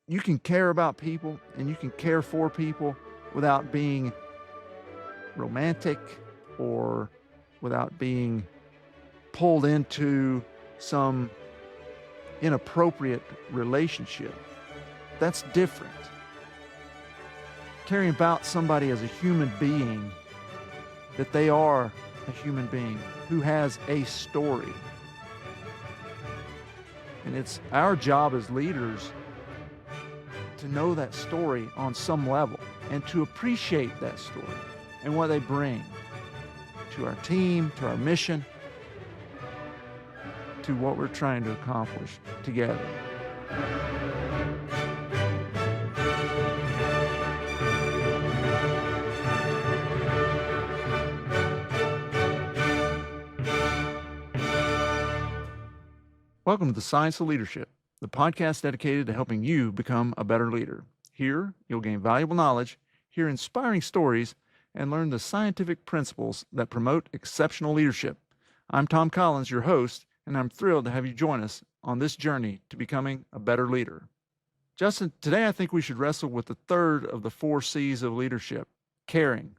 you can care about people and you can care for people without being romantic or without being pulled into some inappropriate relationship. That's different. Caring about somebody as a human being, that they are a human being who has a story. And it's our job as leaders to know that story on some level and to appreciate that story and what they bring to our team, to our mission, to what we're trying to accomplish together. Welcome to the Science of Leadership, the podcast dedicated to helping you become a better leader. Here, you'll gain valuable knowledge, hear inspiring stories, and learn the scientific principles that promote exceptional leadership. I'm Tom Collins, your host, and I'm thrilled to have you join us on this journey to becoming a better leader. Justin, today I think we should wrestle with the third of the 4 C's of leadership, caring.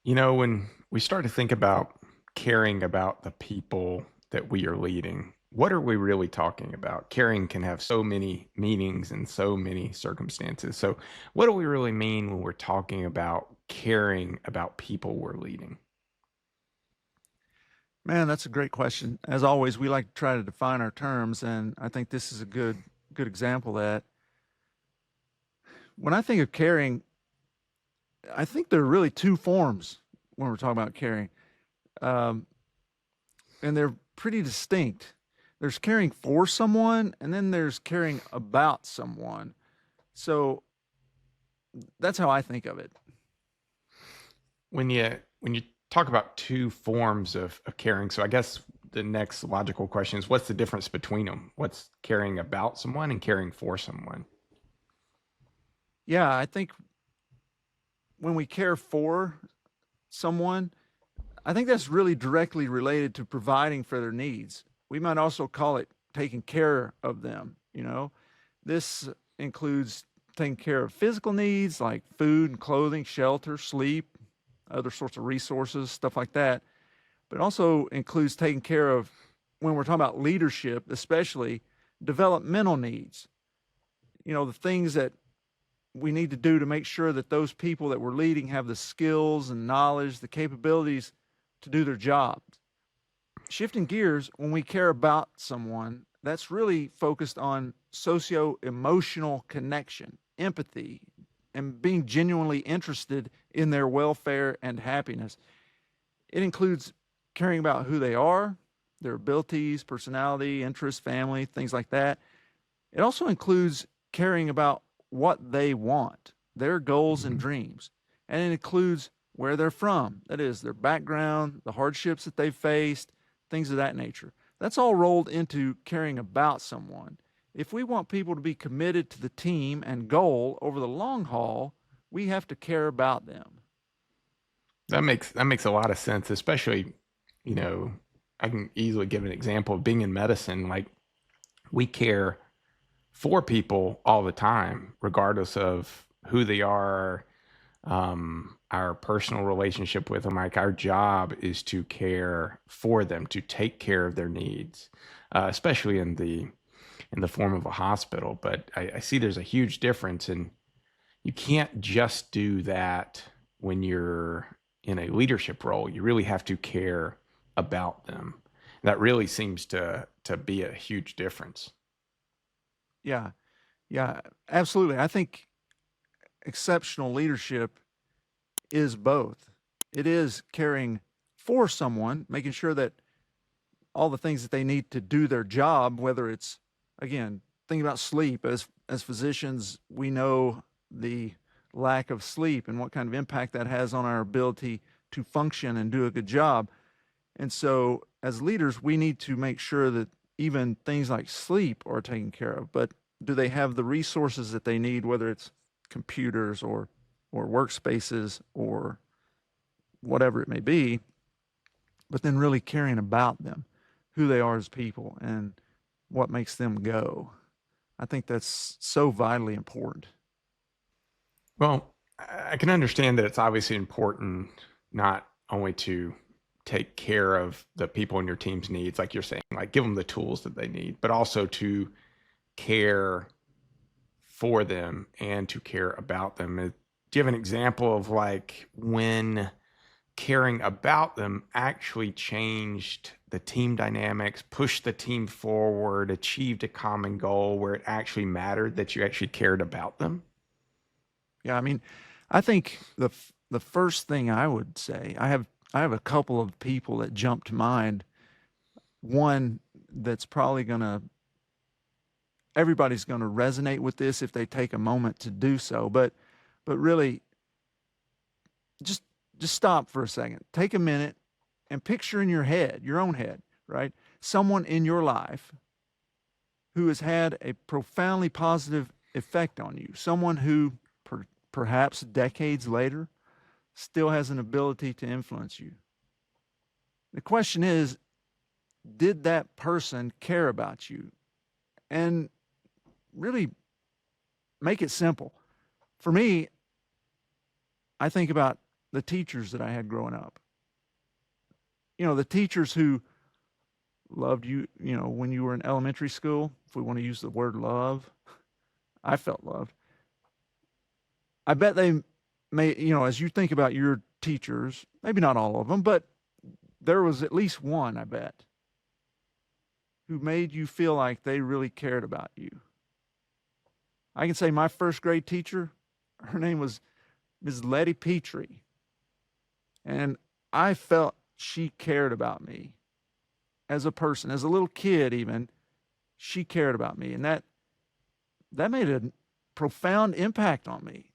You know, when we start to think about caring about the people that we are leading, what are we really talking about? Caring can have so many meanings and so many circumstances. So what do we really mean when we're talking about caring about people we're leading? Man, that's a great question. As always, we like to try to define our terms, and I think this is a good example of that. When I think of caring, I think there are really 2 forms when we're talking about caring. And they're pretty distinct. There's caring for someone, and then there's caring about someone. So that's how I think of it. When you talk about 2 forms of caring, so I guess the next logical question is, what's the difference between them? What's caring about someone and caring for someone? Yeah, I think when we care for someone, I think that's really directly related to providing for their needs. We might also call it taking care of them, you know. This includes taking care of physical needs like food and clothing, shelter, sleep, other sorts of resources, stuff like that. But it also includes taking care of, when we're talking about leadership, especially developmental needs. You know, the things that we need to do to make sure that those people that we're leading have the skills and knowledge, the capabilities to do their jobs. Shifting gears, when we care about someone, that's really focused on socio-emotional connection, empathy, and being genuinely interested in their welfare and happiness. It includes caring about who they are, their abilities, personality, interests, family, things like that. It also includes caring about what they want, their goals and dreams. And it includes where they're from, that is, their background, the hardships that they've faced, things of that nature. That's all rolled into caring about someone. If we want people to be committed to the team and goal over the long haul, we have to care about them. That makes a lot of sense, especially, you know, I can easily give an example of being in medicine. Like, we care for people all the time, regardless of who they are, our personal relationship with them. Like, our job is to care for them, to take care of their needs, especially in the form of a hospital. But I see there's a huge difference, and you can't just do that when you're in a leadership role. You really have to care about them. That really seems to be a huge difference. Yeah, yeah, absolutely. I think exceptional leadership is both. It is caring for someone, making sure that all the things that they need to do their job, whether it's, again, thinking about sleep. As physicians, we know the lack of sleep and what kind of impact that has on our ability to function and do a good job. And so as leaders, we need to make sure that even things like sleep are taken care of. But do they have the resources that they need, whether it's computers or workspaces or whatever it may be, but then really caring about them, who they are as people and what makes them go. I think that's so vitally important. Well, I can understand that it's obviously important not only to take care of the people in your team's needs, like you're saying, like give them the tools that they need, but also to care for them and to care about them. Do you have an example of like when caring about them actually changed the team dynamics, pushed the team forward, achieved a common goal where it actually mattered that you actually cared about them? Yeah, I mean, I think the first thing I would say, I have a couple of people that jump to mind. One that's probably gonna everybody's gonna resonate with this if they take a moment to do so, but really just just stop for a second. Take a minute and picture in your head, your own head, right? Someone in your life who has had a profoundly positive effect on you. Someone who perhaps decades later still has an ability to influence you. The question is, did that person care about you? And really make it simple. For me, I think about the teachers that I had growing up. The teachers who loved you, when you were in elementary school, if we want to use the word love, I felt loved. I bet they may, as you think about your teachers, maybe not all of them, but there was at least one, I bet, who made you feel like they really cared about you. I can say my first grade teacher, her name was Ms. Letty Petrie. And I felt she cared about me as a person, as a little kid, even. She cared about me. And that made a profound impact on me.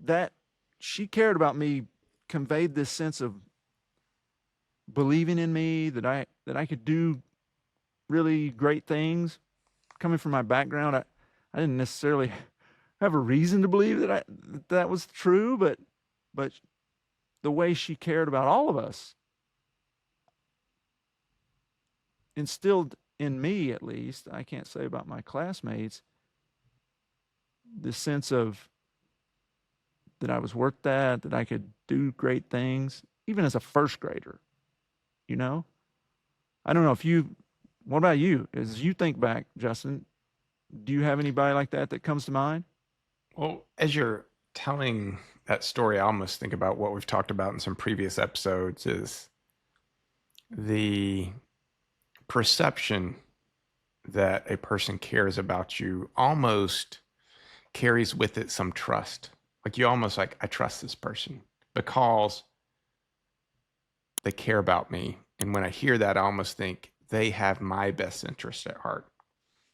That she cared about me conveyed this sense of believing in me, that I could do really great things. Coming from my background, I didn't necessarily have a reason to believe that was true, but the way she cared about all of us instilled in me, at least, I can't say about my classmates, this sense of that I was worth that I could do great things, even as a first grader, you know? I don't know what about you? As you think back, Justin, do you have anybody like that comes to mind? Well, as you're telling that story, I almost think about what we've talked about in some previous episodes is the perception that a person cares about you almost carries with it some trust. Like you almost like, I trust this person because they care about me. And when I hear that, I almost think they have my best interest at heart.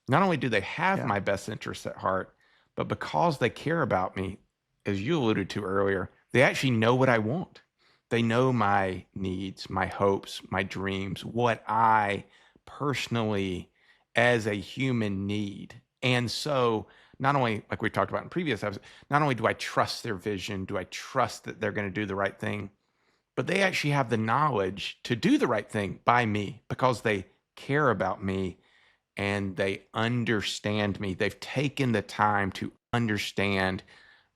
Not only do they have Yeah. my best interest at heart, but because they care about me, as you alluded to earlier, they actually know what I want. They know my needs, my hopes, my dreams, what I personally, as a human, need. And so, not only, like we talked about in previous episodes, not only do I trust their vision, do I trust that they're going to do the right thing, but they actually have the knowledge to do the right thing by me because they care about me and they understand me. They've taken the time to understand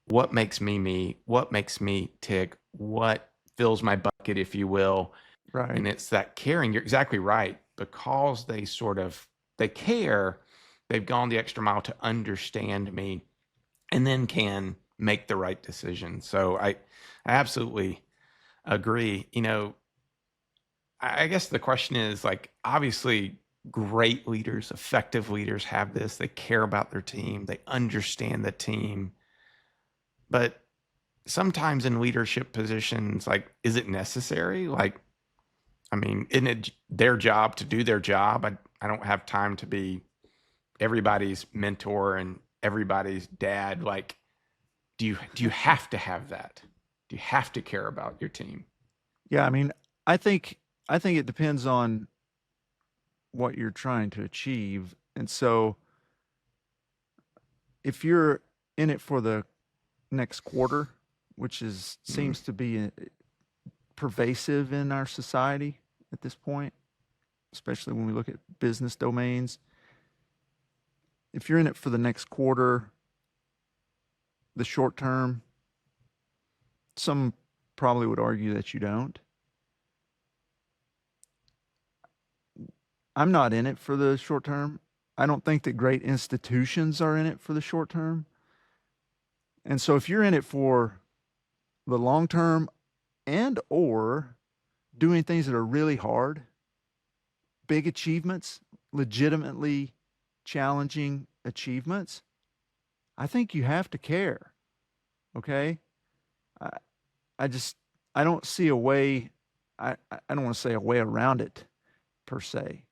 what makes me me, what makes me tick, what fills my bucket, if you will. Right. And it's that caring. You're exactly right. Because they care, they've gone the extra mile to understand me and then can make the right decision. So I absolutely agree. I guess the question is like, obviously, great leaders, effective leaders have this. They care about their team, they understand the team. But sometimes in leadership positions, like, is it necessary? Like, I mean, isn't it their job to do their job? I don't have time to be everybody's mentor and everybody's dad. Like, do you have to have that? Do you have to care about your team? Yeah, I mean, I think I think it depends on what you're trying to achieve. And so if you're in it for the next quarter, which is Mm. seems to be pervasive in our society at this point, especially when we look at business domains, if you're in it for the next quarter, the short term, some probably would argue that you don't. I'm not in it for the short term. I don't think that great institutions are in it for the short term. And so if you're in it for the long term and or doing things that are really hard, big achievements, legitimately challenging achievements, I think you have to care. Okay? I, I just I don't see a way. I don't want to say a way around it per se,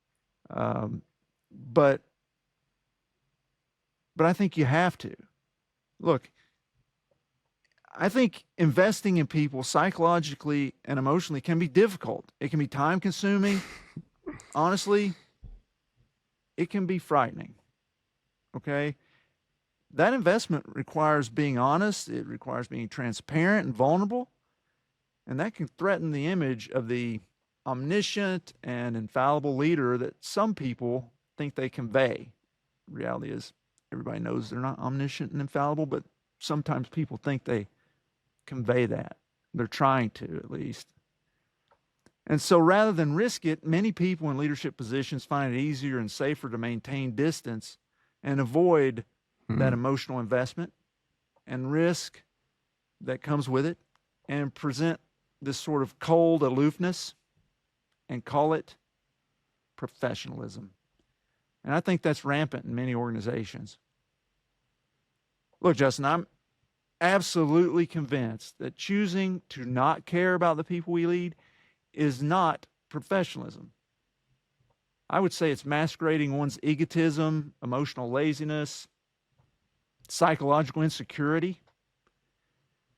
um, but I think you have to. Look, I think investing in people psychologically and emotionally can be difficult. It can be time consuming. Honestly, it can be frightening. Okay. That investment requires being honest, it requires being transparent and vulnerable, and that can threaten the image of the omniscient and infallible leader that some people think they convey. The reality is, everybody knows they're not omniscient and infallible, but sometimes people think they convey that. They're trying to, at least. And so rather than risk it, many people in leadership positions find it easier and safer to maintain distance and avoid that emotional investment and risk that comes with it and present this sort of cold aloofness and call it professionalism. And I think that's rampant in many organizations. Look, Justin, I'm absolutely convinced that choosing to not care about the people we lead is not professionalism. I would say it's masquerading one's egotism, emotional laziness, psychological insecurity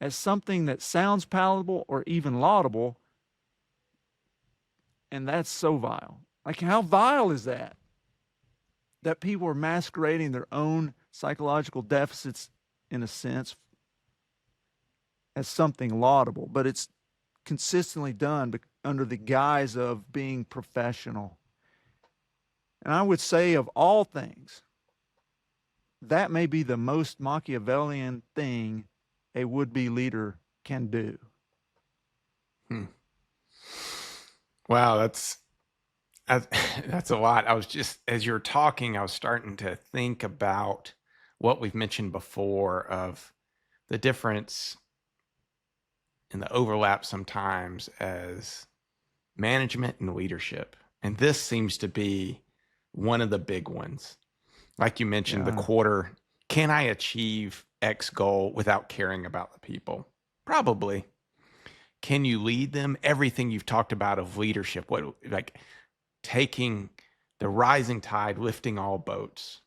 as something that sounds palatable or even laudable, and that's so vile. Like, how vile is that? That people are masquerading their own psychological deficits, in a sense, as something laudable, but it's consistently done under the guise of being professional. And I would say, of all things, that may be the most Machiavellian thing a would-be leader can do. Wow, that's a lot. I was just, as you're talking, I was starting to think about what we've mentioned before of the difference and the overlap sometimes as management and leadership. And this seems to be one of the big ones. Like you mentioned, the quarter, can I achieve X goal without caring about the people? Probably. Can you lead them? Everything you've talked about of leadership, what, like taking the rising tide, lifting all boats.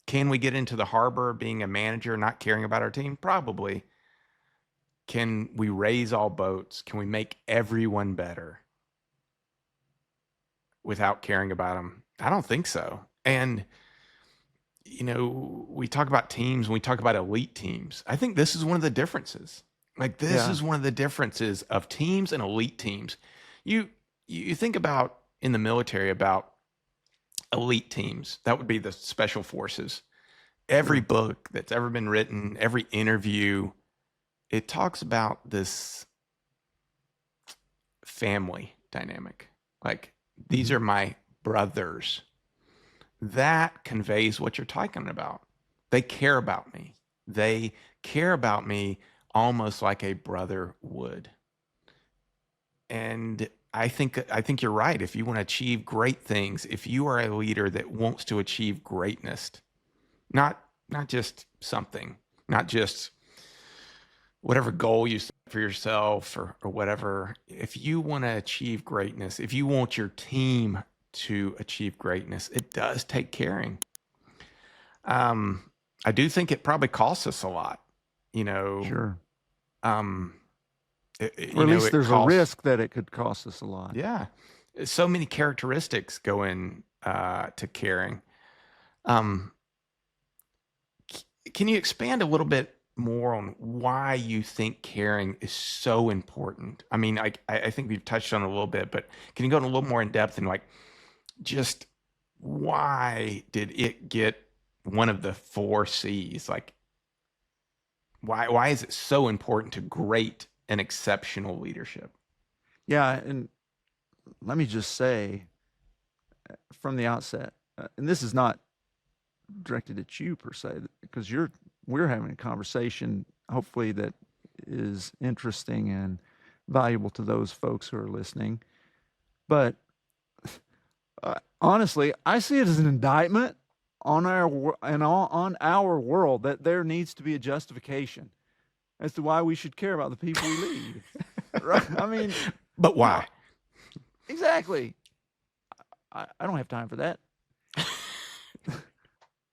Can we get into the harbor being a manager, not caring about our team? Probably. Can we raise all boats? Can we make everyone better without caring about them? I don't think so. And, you know, we talk about teams, and we talk about elite teams. I think this is one of the differences. Like, this is one of the differences of teams and elite teams. You think about in the military about elite teams. That would be the special forces. Every book that's ever been written, every interview, it talks about this family dynamic. Like, these are my brothers. That conveys what you're talking about. They care about me. They care about me almost like a brother would. And I think you're right. If you want to achieve great things, if you are a leader that wants to achieve greatness, not just something, not just whatever goal you set for yourself or whatever, if you want to achieve greatness, if you want your team to achieve greatness, it does take caring. I do think it probably costs us a lot, you know. Sure. Or at least there's a risk that it could cost us a lot. Yeah. So many characteristics go in to caring. Can you expand a little bit more on why you think caring is so important? I mean, I think we've touched on it a little bit, but can you go in a little more in depth and like just why did it get one of the 4 C's. Like, why is it so important to great and exceptional leadership? Yeah, and let me just say from the outset, and this is not directed at you per se, because we're having a conversation, hopefully that is interesting and valuable to those folks who are listening. But honestly, I see it as an indictment on on our world that there needs to be a justification as to why we should care about the people we lead. Right? I mean, But why? exactly. I don't have time for that.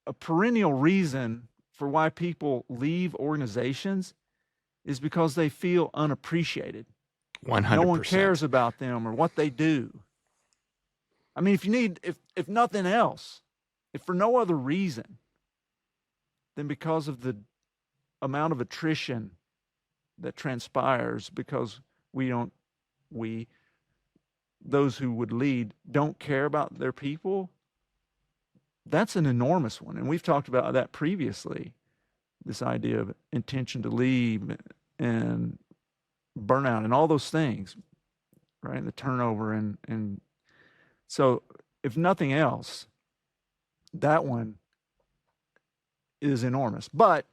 A perennial reason for why people leave organizations is because they feel unappreciated. No one 100%. cares about them or what they do. I mean, if nothing else, if for no other reason than because of the amount of attrition that transpires because we, those who would lead, don't care about their people, that's an enormous one. And we've talked about that previously, this idea of intention to lead and burnout and all those things, right? The turnover. And so, if nothing else, that one is enormous. But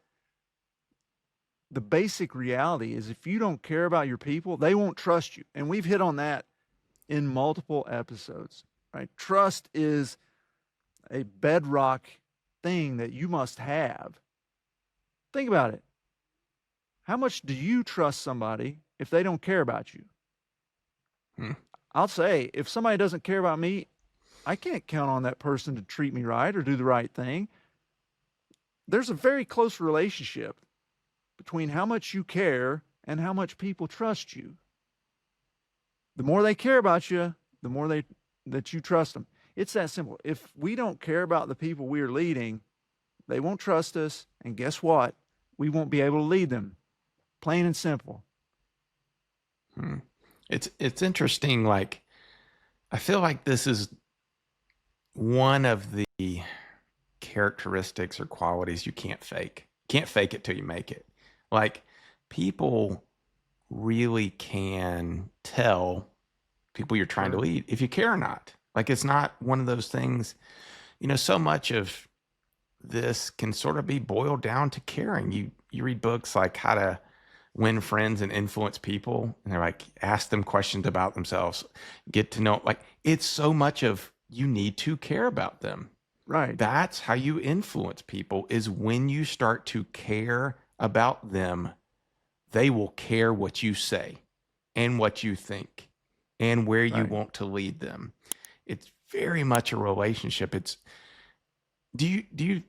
the basic reality is if you don't care about your people, they won't trust you. And we've hit on that in multiple episodes, right? Trust is a bedrock thing that you must have. Think about it. How much do you trust somebody if they don't care about you? Hmm. I'll say, if somebody doesn't care about me, I can't count on that person to treat me right or do the right thing. There's a very close relationship between how much you care and how much people trust you. The more they care about you, the more that you trust them. It's that simple. If we don't care about the people we are leading, they won't trust us, and guess what? We won't be able to lead them. Plain and simple. Hmm. It's interesting. Like, I feel like this is one of the characteristics or qualities you can't fake. Can't fake it till you make it. Like, people really can tell people you're trying to Sure. lead if you care or not. Like, it's not one of those things, so much of this can sort of be boiled down to caring. You read books like How to Win Friends and Influence People, and they're like, ask them questions about themselves, get to know, like, it's so much of you need to care about them. Right. That's how you influence people, is when you start to care about them, they will care what you say and what you think and where you Right. want to lead them. It's very much a relationship. It's do you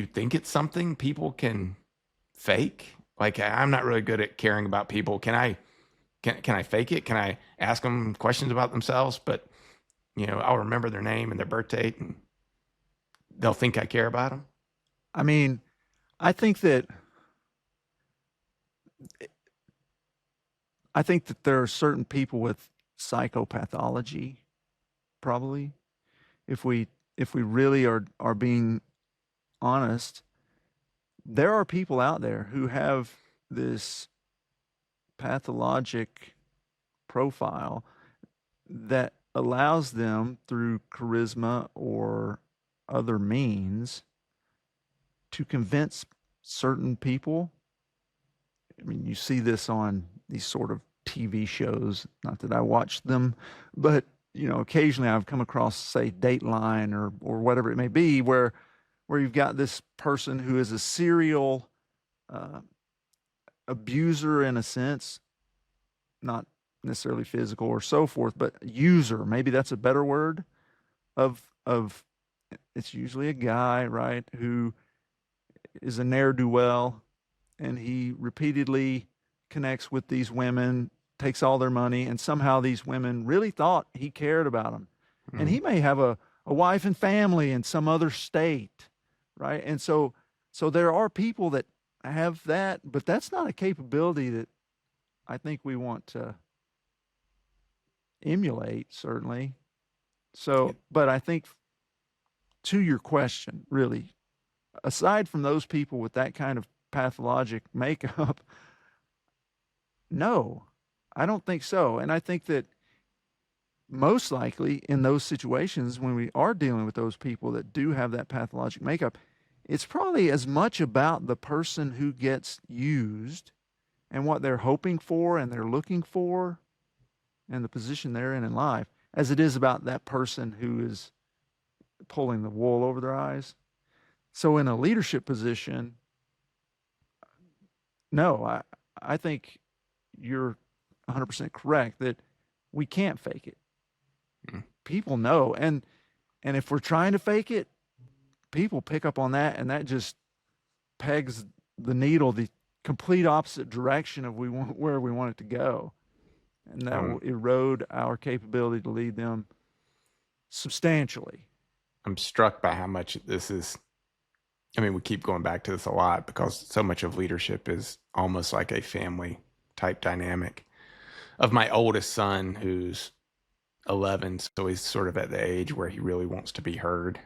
think it's something people can fake? Like, I'm not really good at caring about people. Can I fake it? Can I ask them questions about themselves, but I'll remember their name and their birth date and they'll think I care about them? I mean, I think that there are certain people with psychopathology, probably. If we really are being honest, there are people out there who have this pathologic profile that allows them through charisma or other means to convince certain people. I mean, you see this on these sort of TV shows, not that I watch them, but occasionally I've come across, say, Dateline or whatever it may be, where you've got this person who is a serial uh, abuser in a sense, not necessarily physical or so forth, but user, maybe that's a better word, of it's usually a guy, right, who is a ne'er-do-well, and he repeatedly connects with these women, takes all their money, and somehow these women really thought he cared about them. And Mm. he may have a wife and family in some other state, right? And so there are people that have that, but that's not a capability that I think we want to emulate, certainly. So, It- but I think, to your question, really, aside from those people with that kind of pathologic makeup, no, I don't think so. And I think that most likely in those situations when we are dealing with those people that do have that pathologic makeup, it's probably as much about the person who gets used and what they're hoping for and they're looking for and the position they're in life as it is about that person who is pulling the wool over their eyes. So in a leadership position, no, I think you're 100% correct that we can't fake it. Mm. People know, and if we're trying to fake it, people pick up on that, and that just pegs the needle the complete opposite direction of where we want it to go, and that will erode our capability to lead them substantially. I'm struck by how much this is. I mean, we keep going back to this a lot because so much of leadership is almost like a family type dynamic. Of my oldest son, who's 11, so he's sort of at the age where he really wants to be heard.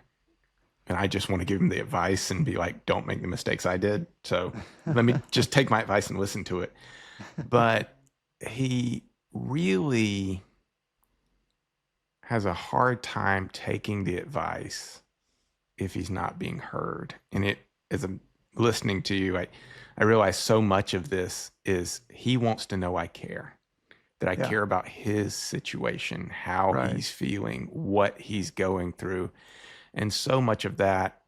And I just want to give him the advice and be like, don't make the mistakes I did. So let me just take my advice and listen to it. But he really has a hard time taking the advice if he's not being heard. And it, as I'm listening to you, I realize so much of this is he wants to know I care, that I care about his situation, how he's feeling, what he's going through. And so much of that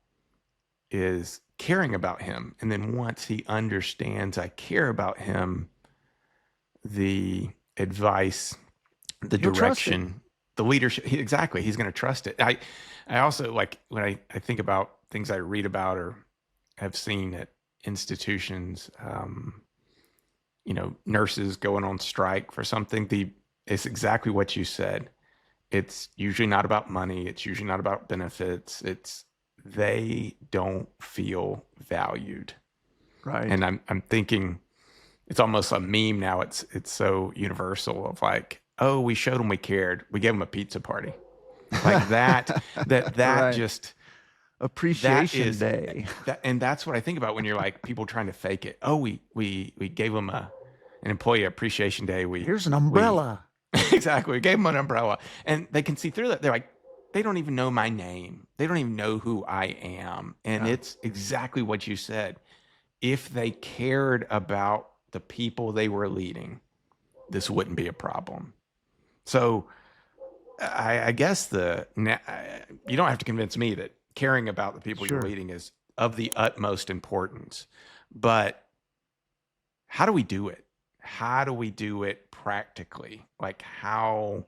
is caring about him. And then once he understands I care about him, the advice, the direction, the leadership, exactly, he's going to trust it. I also, like, when I think about things I read about or have seen at institutions, nurses going on strike for something, it's exactly what you said. It's usually not about money. It's usually not about benefits. They don't feel valued. Right. And I'm thinking it's almost a meme now. It's so universal of like, oh, we showed them we cared. We gave them a pizza party. Like that Right. just appreciation day. And that's what I think about when you're like people trying to fake it. Oh, we gave them an employee appreciation day. Here's an umbrella. Exactly. We gave them an umbrella, and they can see through that. They're like, they don't even know my name. They don't even know who I am. And it's exactly what you said. If they cared about the people they were leading, this wouldn't be a problem. So I guess you don't have to convince me that caring about the people you're leading is of the utmost importance. But how do we do it? How do we do it practically? Like, how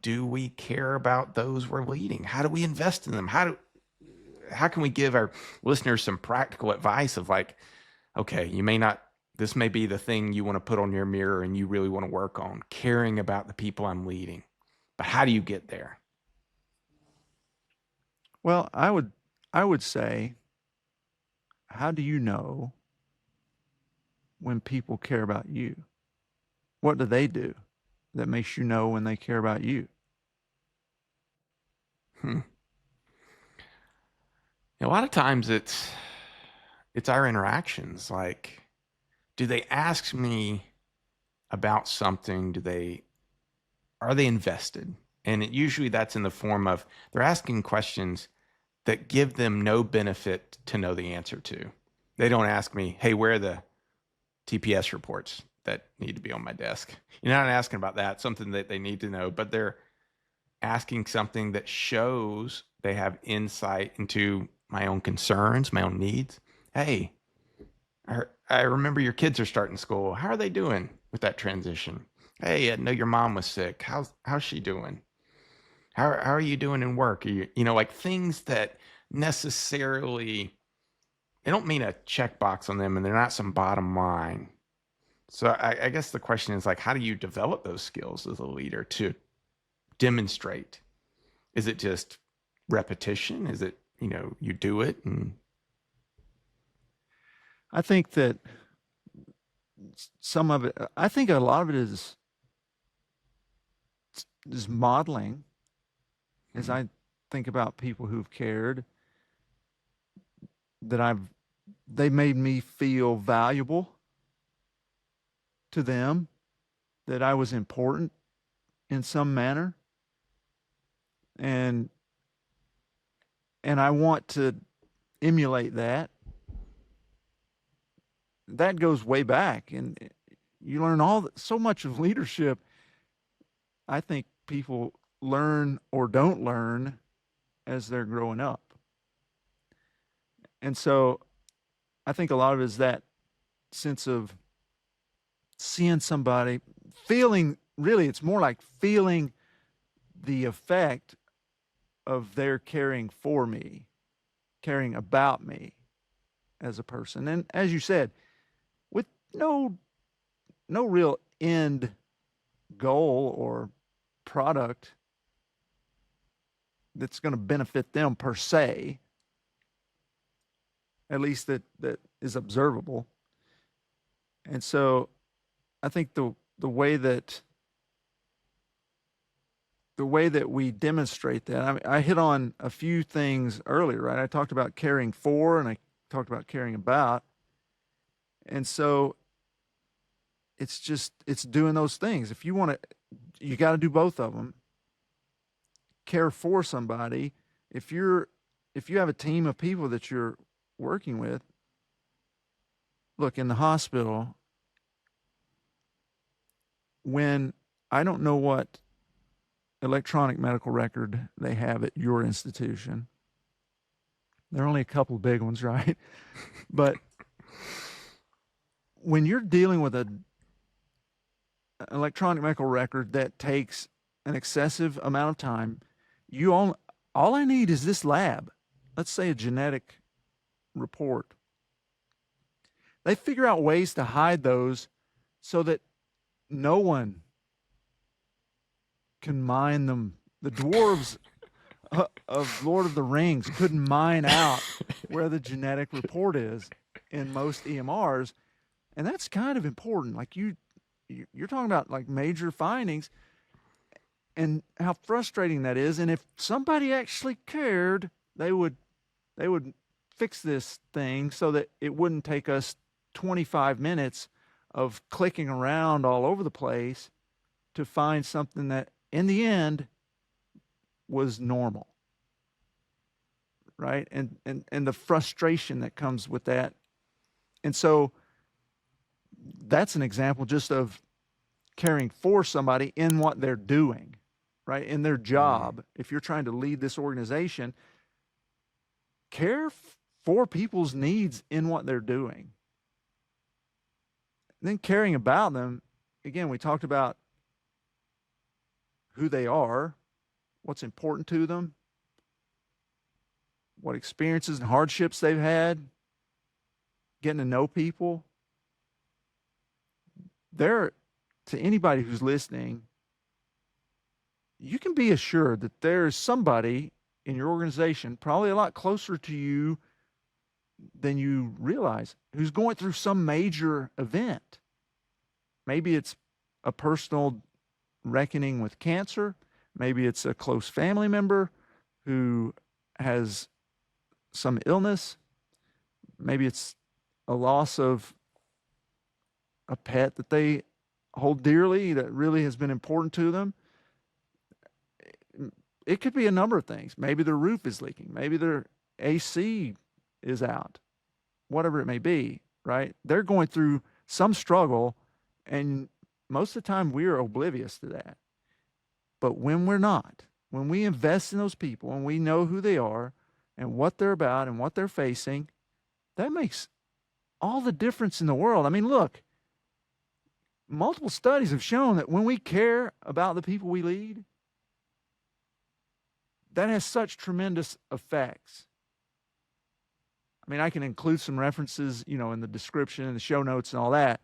do we care about those we're leading? How do we invest in them? How can we give our listeners some practical advice of like, okay, this may be the thing you want to put on your mirror and you really want to work on, caring about the people I'm leading. But how do you get there? Well, I would say, how do you know when people care about you? What do they do that makes you know when they care about you? A lot of times it's our interactions. Like, do they ask me about something? Are they invested? And usually that's in the form of they're asking questions that give them no benefit to know the answer to. They don't ask me, hey, where are the TPS reports that need to be on my desk? You're not asking about that, something that they need to know, but they're asking something that shows they have insight into my own concerns, my own needs. Hey, I remember your kids are starting school. How are they doing with that transition? Hey, I know your mom was sick. How's she doing? How are you doing in work? Are you like things that necessarily, they don't mean a checkbox on them and they're not some bottom line. So I guess the question is like, how do you develop those skills as a leader to demonstrate? Is it just repetition? Is it, you do it? And I think that I think a lot of it is modeling. As I think about people who've cared, that they made me feel valuable to them, that I was important in some manner. And I want to emulate that. That goes way back, and you learn so much of leadership. I think people learn or don't learn as they're growing up. And so I think a lot of it is that sense of seeing somebody, feeling, really, it's more like feeling the effect of their caring for me, caring about me as a person. And as you said, with no real end goal or product that's going to benefit them per se, at least that is observable. And so I think the way that we demonstrate that, I mean, I hit on a few things earlier, right? I talked about caring for, and I talked about caring about. And so it's doing those things. If you want to, you got to do both of them. Care for somebody. If you have a team of people that you're working with, look, in the hospital, when I don't know what electronic medical record they have at your institution, there are only a couple of big ones, right? But when you're dealing with an electronic medical record that takes an excessive amount of time, all I need is this lab. Let's say a genetic report. They figure out ways to hide those so that no one can mine them. The dwarves of Lord of the Rings couldn't mine out where the genetic report is in most EMRs, and that's kind of important. Like you're talking about like major findings, and how frustrating that is. And if somebody actually cared, they would fix this thing so that it wouldn't take us 25 minutes of clicking around all over the place to find something that in the end was normal, right? And the frustration that comes with that. And so that's an example just of caring for somebody in what they're doing, right? In their job. If you're trying to lead this organization, care for people's needs in what they're doing. And then caring about them, again, we talked about who they are, what's important to them, what experiences and hardships they've had, getting to know people. To anybody who's listening, you can be assured that there is somebody in your organization, probably a lot closer to you than you realize, who's going through some major event. Maybe it's a personal reckoning with cancer. Maybe it's a close family member who has some illness. Maybe it's a loss of a pet that they hold dearly that really has been important to them. It could be a number of things. Maybe their roof is leaking. Maybe their AC is out. Whatever it may be, right? They're going through some struggle, and most of the time we are oblivious to that. But when we're not, when we invest in those people and we know who they are and what they're about and what they're facing, that makes all the difference in the world. I mean, look, multiple studies have shown that when we care about the people we lead, that has such tremendous effects. I mean, I can include some references, in the description and the show notes and all that,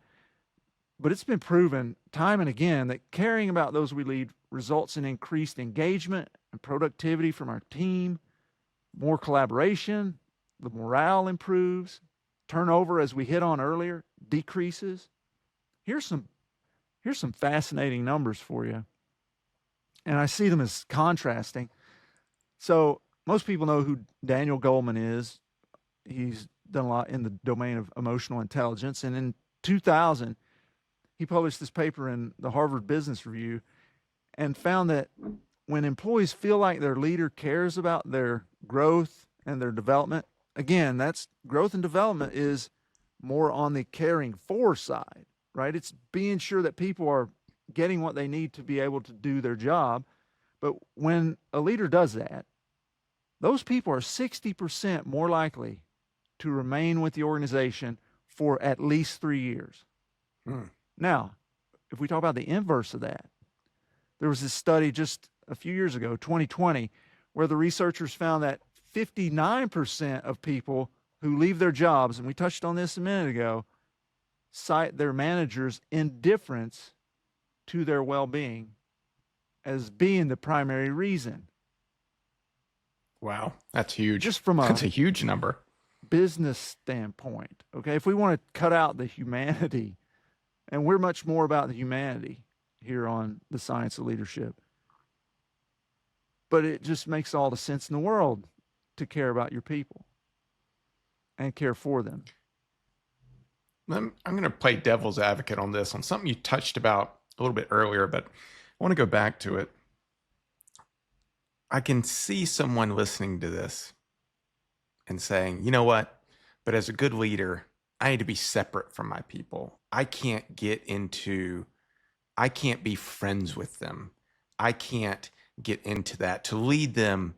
but it's been proven time and again that caring about those we lead results in increased engagement and productivity from our team, more collaboration, the morale improves, turnover, as we hit on earlier, decreases. Here's some fascinating numbers for you, and I see them as contrasting. So most people know who Daniel Goleman is, He's done a lot in the domain of emotional intelligence. And in 2000, he published this paper in the Harvard Business Review and found that when employees feel like their leader cares about their growth and their development, again, that's growth and development is more on the caring for side, right? It's being sure that people are getting what they need to be able to do their job. But when a leader does that, those people are 60% more likely to remain with the organization for at least 3 years. Now, if we talk about the inverse of that, there was this study just a few years ago, 2020, where the researchers found that 59% of people who leave their jobs, and we touched on this a minute ago, cite their manager's indifference to their well-being as being the primary reason. Wow, that's huge. Just from that's a huge number. Business standpoint, okay? If we want to cut out the humanity, and we're much more about the humanity here on the Science of Leadership, but it just makes all the sense in the world to care about your people and care for them. I'm going to play devil's advocate on this, on something you touched about a little bit earlier, but I want to go back to it. I can see someone listening to this and saying, you know what, but as a good leader, I need to be separate from my people. I can't be friends with them. I can't get into that. To lead them,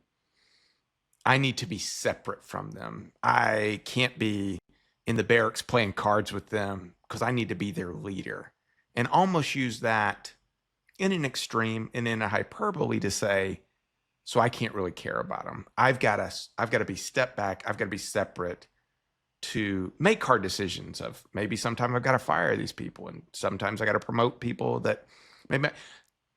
I need to be separate from them. I can't be in the barracks playing cards with them because I need to be their leader. And almost use that in an extreme and in a hyperbole to say, so I can't really care about them. I've got to be step back. I've got to be separate to make hard decisions of maybe sometimes I've got to fire these people and sometimes I got to promote people that maybe.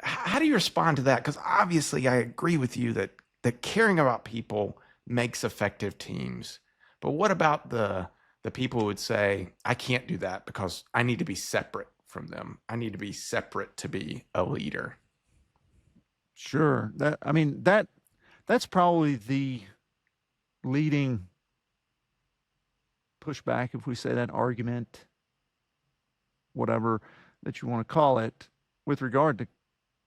How do you respond to that? Because obviously I agree with you that caring about people makes effective teams. But what about the people who would say, I can't do that because I need to be separate from them. I need to be separate to be a leader. Sure. That's probably the leading pushback, if we say that, argument, whatever that you want to call it, with regard to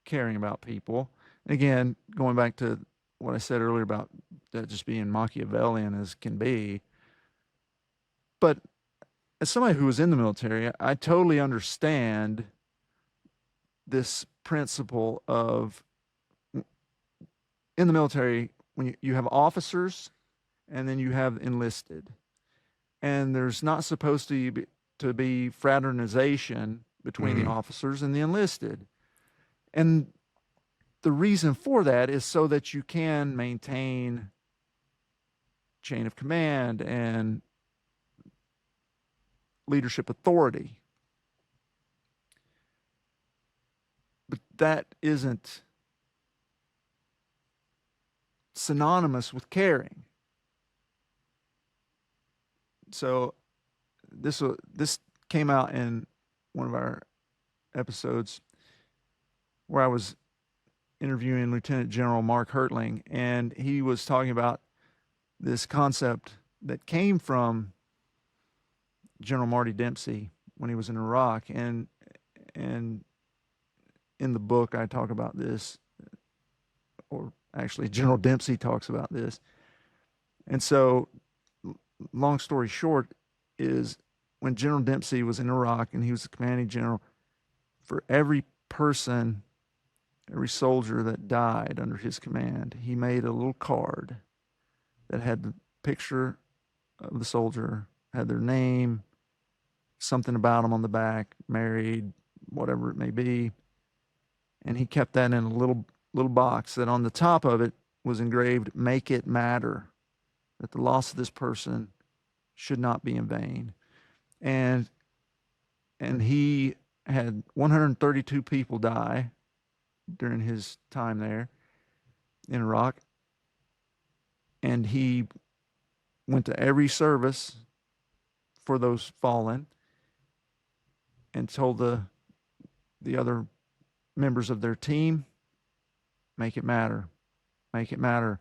caring about people. And again, going back to what I said earlier about that just being Machiavellian as can be. But as somebody who was in the military, I totally understand this principle of, in the military, when you have officers and then you have enlisted, and there's not supposed to be fraternization between the officers and the enlisted. And the reason for that is so that you can maintain chain of command and leadership authority. But that isn't synonymous with caring. So this came out in one of our episodes where I was interviewing Lieutenant General Mark Hertling, and he was talking about this concept that came from General Marty Dempsey when he was in Iraq, and in the book I talk about this, or actually General Dempsey talks about this. And so, long story short, is when General Dempsey was in Iraq and he was the commanding general, for every person, every soldier that died under his command, he made a little card that had the picture of the soldier, had their name, something about them on the back, married, whatever it may be. And he kept that in a little box that on the top of it was engraved, "Make it matter," that the loss of this person should not be in vain. And he had 132 people die during his time there in Iraq. And he went to every service for those fallen and told the other members of their team, make it matter, make it matter.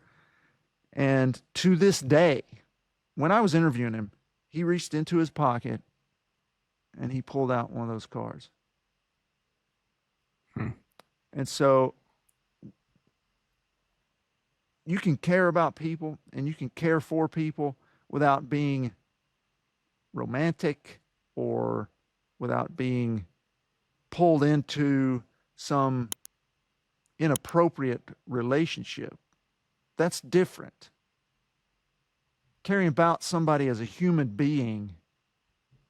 And to this day, when I was interviewing him, he reached into his pocket and he pulled out one of those cards. Hmm. And so you can care about people and you can care for people without being romantic or without being pulled into some inappropriate relationship. That's different. Caring about somebody as a human being,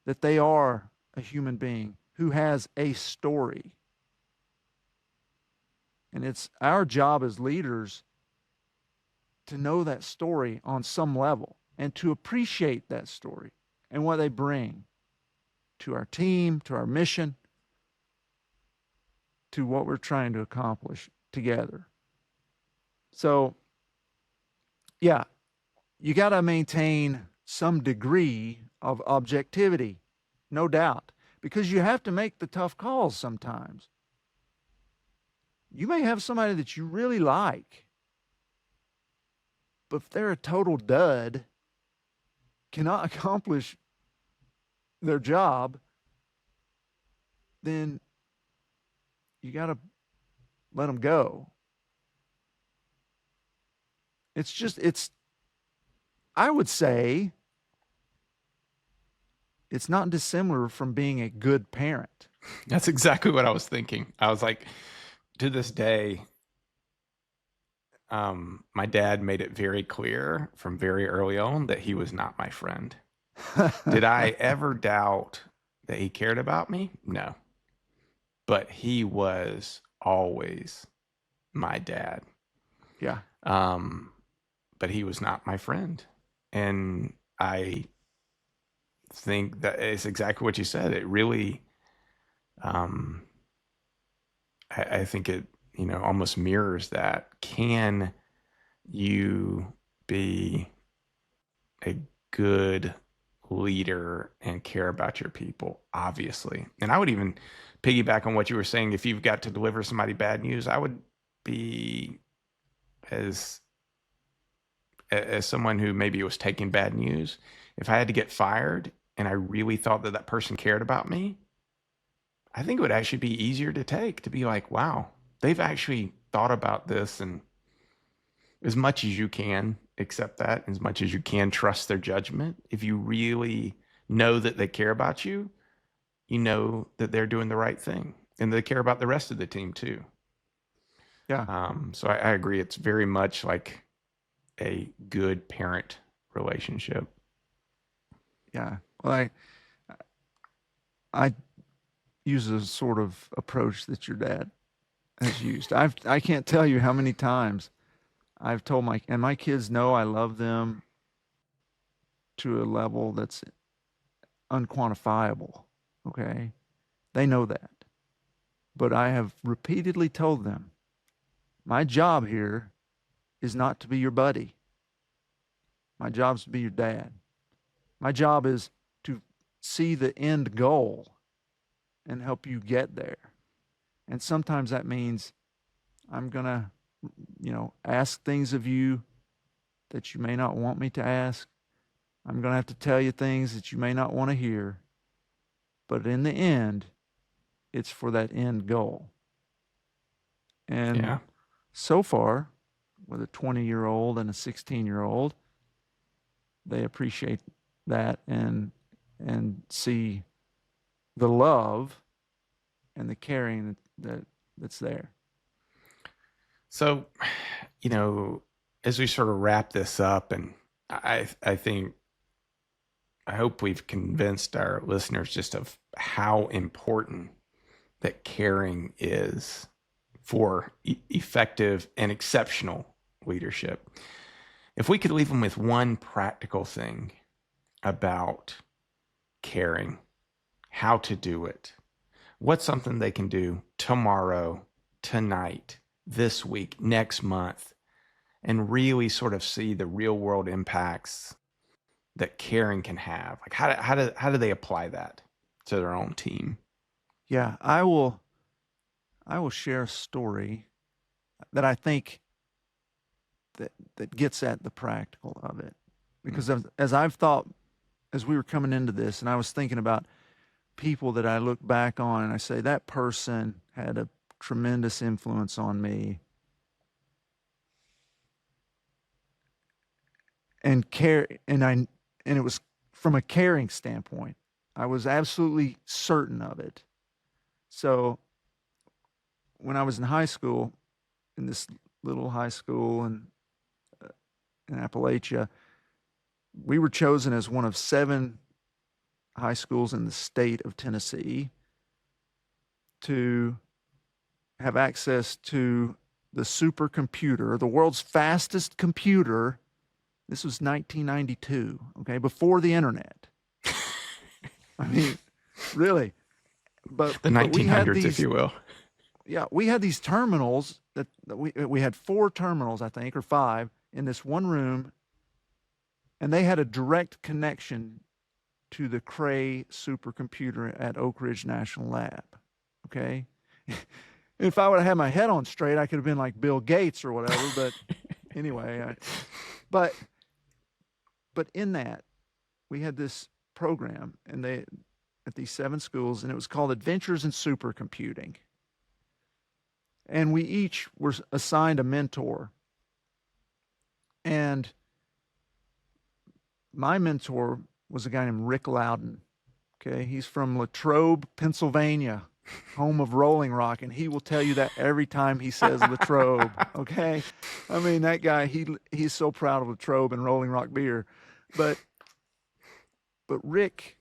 that they are a human being who has a story. And it's our job as leaders to know that story on some level and to appreciate that story and what they bring to our team, to our mission, to what we're trying to accomplish together. So, yeah, you got to maintain some degree of objectivity, no doubt, because you have to make the tough calls sometimes. You may have somebody that you really like, but if they're a total dud, cannot accomplish their job, then you got to let them go. I would say, it's not dissimilar from being a good parent. That's exactly what I was thinking. I was like, to this day, my dad made it very clear from very early on that he was not my friend. Did I ever doubt that he cared about me? No. But he was always my dad. Yeah. But he was not my friend. And I think that is exactly what you said. It really, I think it, almost mirrors that. Can you be a good leader and care about your people? Obviously. And I would even piggyback on what you were saying. If you've got to deliver somebody bad news, I would be as someone who maybe was taking bad news. If I had to get fired and I really thought that that person cared about me, I think it would actually be easier to take, to be like, wow, they've actually thought about this. And as much as you can accept that, as much as you can trust their judgment, if you really know that they care about you, you know that they're doing the right thing and they care about the rest of the team too. Yeah. So I agree. It's very much like a good parent relationship. Yeah. Well, I use a sort of approach that your dad has used. I can't tell you how many times I've told my kids know I love them to a level that's unquantifiable. Okay. They know that. But I have repeatedly told them, my job here is not to be your buddy. My job is to be your dad. My job is to see the end goal and help you get there. And sometimes that means I'm going to, ask things of you that you may not want me to ask. I'm going to have to tell you things that you may not want to hear. But in the end, it's for that end goal. And Yeah. so far, with a 20-year-old and a 16-year-old, they appreciate that and see the love and the caring that's there. So, as we sort of wrap this up, and I think, I hope we've convinced our listeners just of how important that caring is for effective and exceptional leadership. If we could leave them with one practical thing about caring, how to do it, what's something they can do tomorrow, tonight, this week, next month, and really sort of see the real world impacts that caring can have? Like how do they apply that to their own team? Yeah, I will share a story that I think that gets at the practical of it. because as I've thought, as we were coming into this, and I was thinking about people that I look back on and I say, that person had a tremendous influence on me and care, and it was from a caring standpoint. I was absolutely certain of it. So when I was in high school, in this little high school in Appalachia, we were chosen as one of 7 high schools in the state of Tennessee to have access to the supercomputer, the world's fastest computer. This was 1992, okay, before the internet. I mean, really. The But we had 1900s, these, if you will. yeah, we had these terminals that we had 4 terminals, I think, or 5 in this one room, and they had a direct connection to the Cray supercomputer at Oak Ridge National Lab. Okay. If I would have had my head on straight, I could have been like Bill Gates or whatever. But anyway, but in that we had this program, and they at these 7 schools, and it was called Adventures in Supercomputing. And we each were assigned a mentor. And my mentor was a guy named Rick Loudon. Okay, he's from Latrobe, Pennsylvania, home of Rolling Rock, and he will tell you that every time he says Latrobe. Okay, I mean, that guy, he's so proud of Latrobe and Rolling Rock beer. But Rick,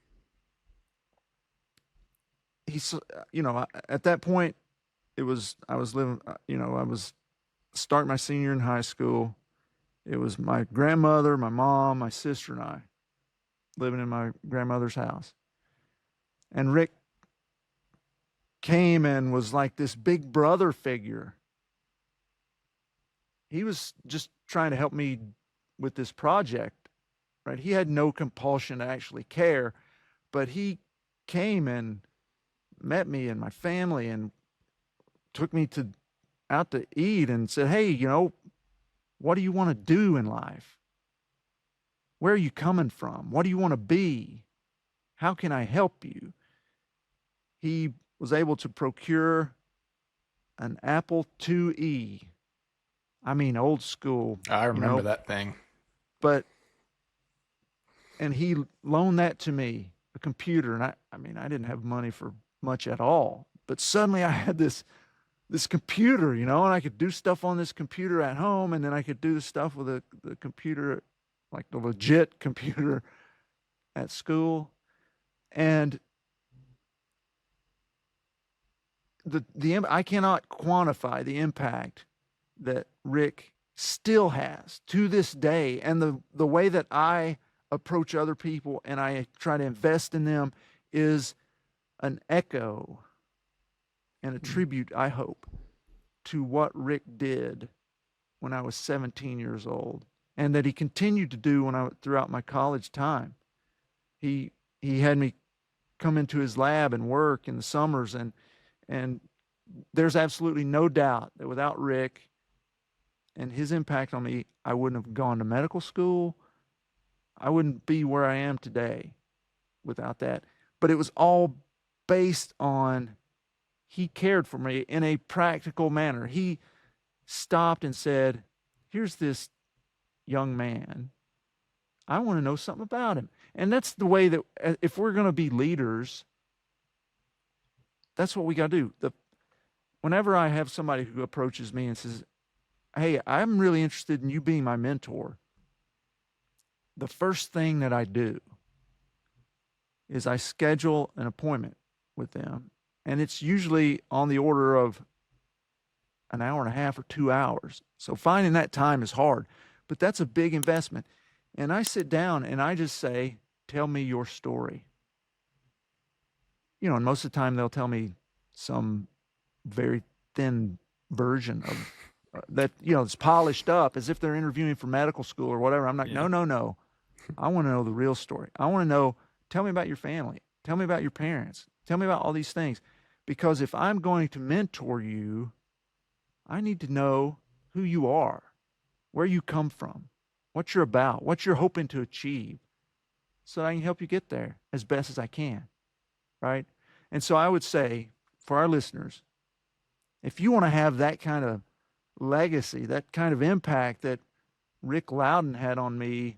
he's, at that point, I was living, I was starting my senior in high school. It was my grandmother, my mom, my sister, and I living in my grandmother's house. And Rick came and was like this big brother figure. He was just trying to help me with this project, right? He had no compulsion to actually care, but he came and met me and my family and took me out to eat and said, "Hey, what do you want to do in life? Where are you coming from? What do you want to be? How can I help you?" He was able to procure an Apple IIe. I mean, old school. I remember that thing. And he loaned that to me, a computer. And I mean, I didn't have money for much at all. But suddenly I had this computer, and I could do stuff on this computer at home, and then I could do the stuff with the computer, like the legit computer at school. And I cannot quantify the impact that Rick still has to this day, and the way that I approach other people and I try to invest in them is an echo and a tribute, I hope, to what Rick did when I was 17 years old, and that he continued to do throughout my college time. He had me come into his lab and work in the summers, and there's absolutely no doubt that without Rick and his impact on me, I wouldn't have gone to medical school. I wouldn't be where I am today without that. But it was all based on he cared for me in a practical manner. He stopped and said, "Here's this young man. I want to know something about him." And that's the way that if we're going to be leaders, that's what we got to do. Whenever I have somebody who approaches me and says, "Hey, I'm really interested in you being my mentor," the first thing that I do is I schedule an appointment with them. And it's usually on the order of an hour and a half or 2 hours. So finding that time is hard, but that's a big investment. And I sit down and I just say, "Tell me your story." And most of the time they'll tell me some very thin version of that, it's polished up as if they're interviewing for medical school or whatever. I'm like, Yeah. No. I want to know the real story. I want to know, tell me about your family. Tell me about your parents. Tell me about all these things. Because if I'm going to mentor you, I need to know who you are, where you come from, what you're about, what you're hoping to achieve, so that I can help you get there as best as I can, right? And so I would say for our listeners, if you want to have that kind of legacy, that kind of impact that Rick Loudon had on me,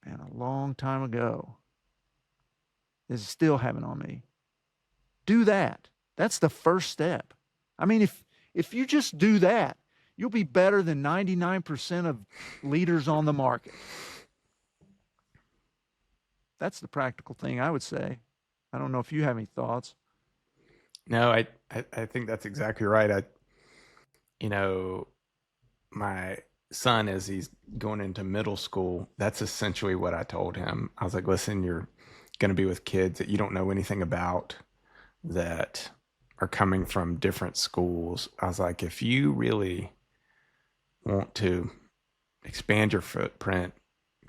man, a long time ago, is still having on me. Do that. That's the first step. I mean, if you just do that, you'll be better than 99% of leaders on the market. That's the practical thing I would say. I don't know if you have any thoughts. No, I think that's exactly right. My son, as he's going into middle school, that's essentially what I told him. I was like, listen, you're going to be with kids that you don't know anything about, that are coming from different schools. I was like, if you really want to expand your footprint,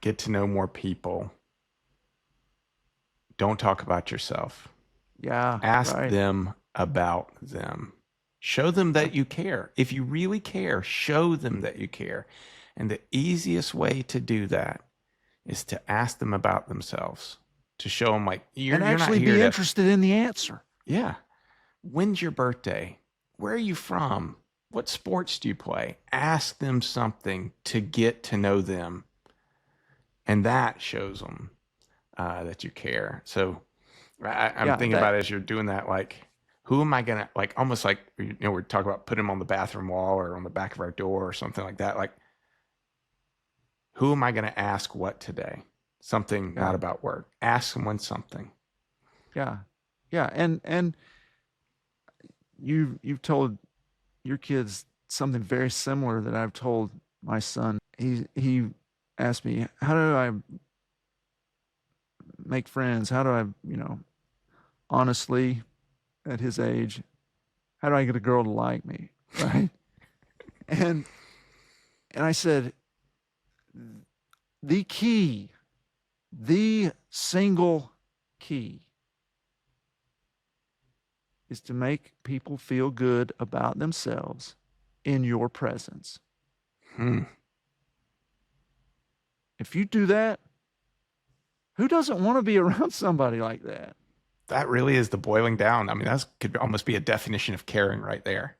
get to know more people, don't talk about yourself. Yeah. Ask right. them about them. Show them that you care. If you really care, show them that you care. And the easiest way to do that is to ask them about themselves, to show them like and actually be interested in the answer. Yeah. When's your birthday? Where are you from? What sports do you play? Ask them something to get to know them. And that shows them that you care. So I'm thinking about it as you're doing that, like, who am I going to, like, almost like, we're talking about putting them on the bathroom wall or on the back of our door or something like that. Like, who am I going to ask what today? Something not about work. Ask someone something. Yeah. Yeah. And you've told your kids something very similar that I've told my son. He asked me, how do I make friends? How do I, honestly, at his age, how do I get a girl to like me? Right. and I said, the single key is to make people feel good about themselves in your presence. If you do that, who doesn't want to be around somebody like that? That really is the boiling down. I mean, that could almost be a definition of caring right there.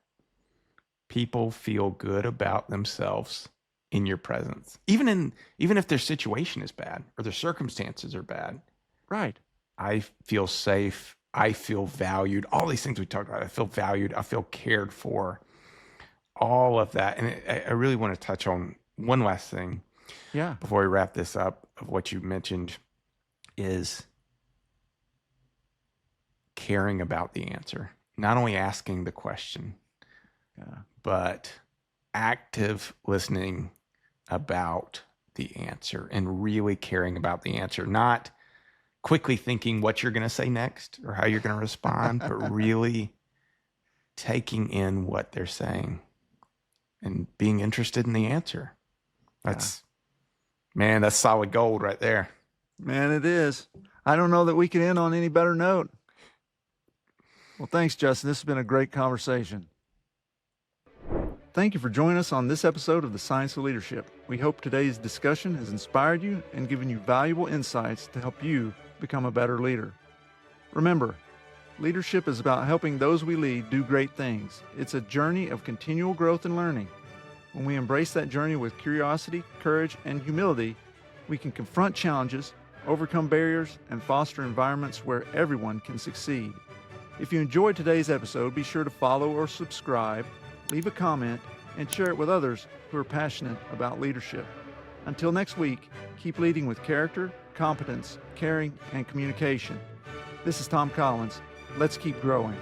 People feel good about themselves in your presence, even if their situation is bad or their circumstances are bad. Right. I feel safe. I feel valued. All these things we talked about. I feel valued. I feel cared for. All of that. And I really want to touch on one last thing. Yeah. Before we wrap this up, of what you mentioned is caring about the answer, not only asking the question, but active listening about the answer and really caring about the answer, not quickly thinking what you're going to say next or how you're going to respond, but really taking in what they're saying and being interested in the answer. That's solid gold right there. Man, it is. I don't know that we can end on any better note. Well, thanks, Justin. This has been a great conversation. Thank you for joining us on this episode of The Science of Leadership. We hope today's discussion has inspired you and given you valuable insights to help you become a better leader. Remember, leadership is about helping those we lead do great things. It's a journey of continual growth and learning. When we embrace that journey with curiosity, courage, and humility, we can confront challenges, overcome barriers, and foster environments where everyone can succeed. If you enjoyed today's episode, be sure to follow or subscribe, leave a comment, and share it with others who are passionate about leadership. Until next week, keep leading with character, competence, caring, and communication. This is Tom Collins. Let's keep growing.